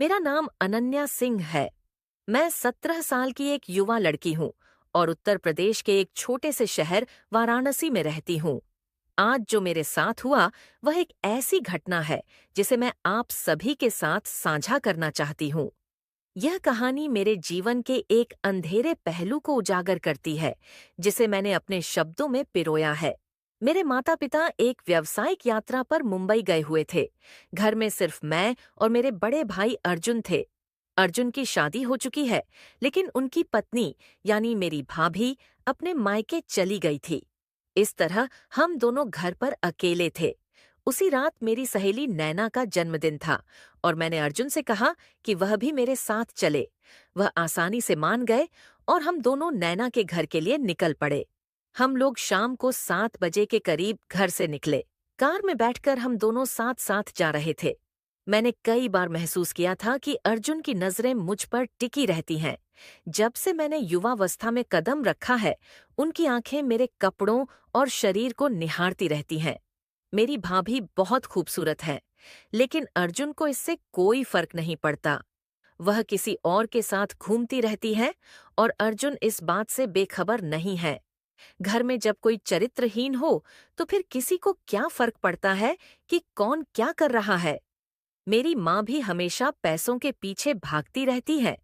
मेरा नाम अनन्या सिंह है। मैं 17 साल की एक युवा लड़की हूँ और उत्तर प्रदेश के एक छोटे से शहर वाराणसी में रहती हूँ। आज जो मेरे साथ हुआ वह एक ऐसी घटना है जिसे मैं आप सभी के साथ साझा करना चाहती हूँ। यह कहानी मेरे जीवन के एक अंधेरे पहलू को उजागर करती है, जिसे मैंने अपने शब्दों में पिरोया है। मेरे माता-पिता एक व्यावसायिक यात्रा पर मुंबई गए हुए थे। घर में सिर्फ मैं और मेरे बड़े भाई अर्जुन थे। अर्जुन की शादी हो चुकी है, लेकिन उनकी पत्नी यानी मेरी भाभी अपने मायके चली गई थी। इस तरह हम दोनों घर पर अकेले थे। उसी रात मेरी सहेली नैना का जन्मदिन था और मैंने अर्जुन से कहा कि वह भी मेरे साथ चले। वह आसानी से मान गए और हम दोनों नैना के घर के लिए निकल पड़े। हम लोग शाम को 7 बजे के करीब घर से निकले। कार में बैठकर हम दोनों साथ साथ जा रहे थे। मैंने कई बार महसूस किया था कि अर्जुन की नजरें मुझ पर टिकी रहती हैं। जब से मैंने युवावस्था में कदम रखा है, उनकी आंखें मेरे कपड़ों और शरीर को निहारती रहती हैं। मेरी भाभी बहुत खूबसूरत है, लेकिन अर्जुन को इससे कोई फर्क नहीं पड़ता। वह किसी और के साथ घूमती रहती है और अर्जुन इस बात से बेखबर नहीं है। घर में जब कोई चरित्रहीन हो, तो फिर किसी को क्या फर्क पड़ता है कि कौन क्या कर रहा है। मेरी माँ भी हमेशा पैसों के पीछे भागती रहती है।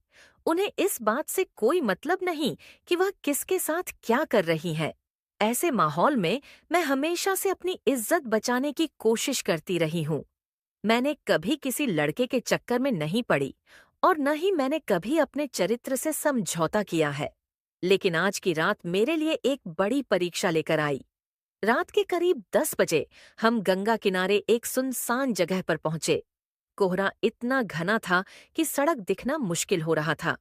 उन्हें इस बात से कोई मतलब नहीं कि वह किसके साथ क्या कर रही है। ऐसे माहौल में मैं हमेशा से अपनी इज्जत बचाने की कोशिश करती रही हूँ। मैंने कभी किसी लड़के के चक्कर में नहीं पड़ी और न ही मैंने कभी अपने चरित्र से समझौता किया है। लेकिन आज की रात मेरे लिए एक बड़ी परीक्षा लेकर आई। रात के करीब 10 बजे हम गंगा किनारे एक सुनसान जगह पर पहुंचे। कोहरा इतना घना था कि सड़क दिखना मुश्किल हो रहा था।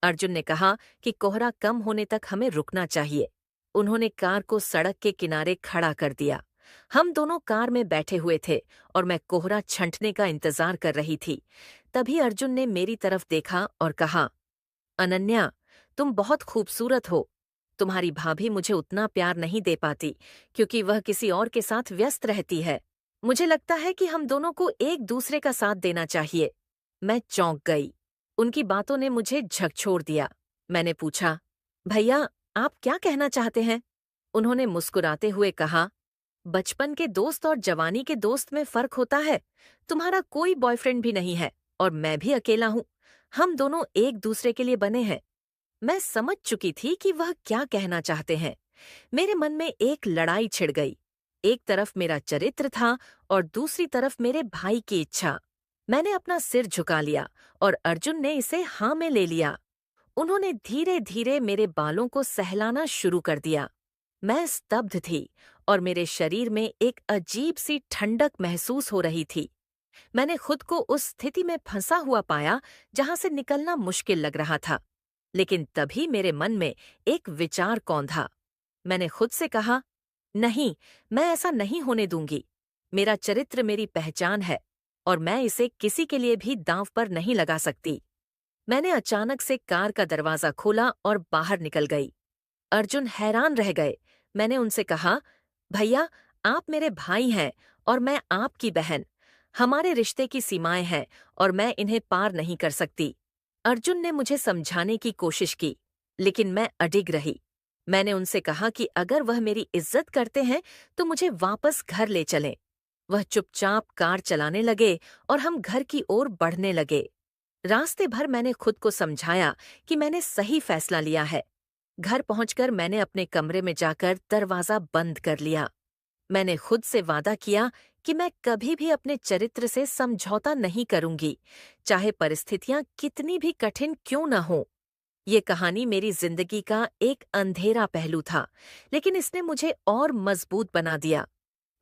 अर्जुन ने कहा कि कोहरा कम होने तक हमें रुकना चाहिए। उन्होंने कार को सड़क के किनारे खड़ा कर दिया। हम दोनों कार में बैठे हुए थे और मैं कोहरा छंटने का इंतजार कर रही थी। तभी अर्जुन ने मेरी तरफ देखा और कहा, अनन्या, तुम बहुत खूबसूरत हो। तुम्हारी भाभी मुझे उतना प्यार नहीं दे पाती क्योंकि वह किसी और के साथ व्यस्त रहती है। मुझे लगता है कि हम दोनों को एक दूसरे का साथ देना चाहिए। मैं चौंक गई। उनकी बातों ने मुझे झकझोर दिया। मैंने पूछा, भैया, आप क्या कहना चाहते हैं? उन्होंने मुस्कुराते हुए कहा, बचपन के दोस्त और जवानी के दोस्त में फर्क होता है। तुम्हारा कोई बॉयफ्रेंड भी नहीं है और मैं भी अकेला हूँ। हम दोनों एक दूसरे के लिए बने हैं। मैं समझ चुकी थी कि वह क्या कहना चाहते हैं। मेरे मन में एक लड़ाई छिड़ गई। एक तरफ मेरा चरित्र था और दूसरी तरफ मेरे भाई की इच्छा। मैंने अपना सिर झुका लिया और अर्जुन ने इसे हाँ में ले लिया। उन्होंने धीरे धीरे मेरे बालों को सहलाना शुरू कर दिया। मैं स्तब्ध थी और मेरे शरीर में एक अजीब सी ठंडक महसूस हो रही थी। मैंने खुद को उस स्थिति में फंसा हुआ पाया जहां से निकलना मुश्किल लग रहा था। लेकिन तभी मेरे मन में एक विचार कौंधा। मैंने खुद से कहा, नहीं, मैं ऐसा नहीं होने दूंगी। मेरा चरित्र मेरी पहचान है और मैं इसे किसी के लिए भी दांव पर नहीं लगा सकती। मैंने अचानक से कार का दरवाजा खोला और बाहर निकल गई। अर्जुन हैरान रह गए। मैंने उनसे कहा, भैया, आप मेरे भाई हैं और मैं आपकी बहन। हमारे रिश्ते की सीमाएं हैं और मैं इन्हें पार नहीं कर सकती। अर्जुन ने मुझे समझाने की कोशिश की, लेकिन मैं अडिग रही। मैंने उनसे कहा कि अगर वह मेरी इज्जत करते हैं तो मुझे वापस घर ले चलें। वह चुपचाप कार चलाने लगे और हम घर की ओर बढ़ने लगे। रास्ते भर मैंने खुद को समझाया कि मैंने सही फैसला लिया है। घर पहुंचकर मैंने अपने कमरे में जाकर दरवाजा बंद कर लिया। मैंने खुद से वादा किया कि मैं कभी भी अपने चरित्र से समझौता नहीं करूंगी, चाहे परिस्थितियां कितनी भी कठिन क्यों न हों। ये कहानी मेरी जिंदगी का एक अंधेरा पहलू था, लेकिन इसने मुझे और मजबूत बना दिया।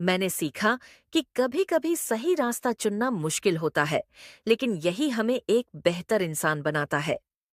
मैंने सीखा कि कभी-कभी सही रास्ता चुनना मुश्किल होता है, लेकिन यही हमें एक बेहतर इंसान बनाता है।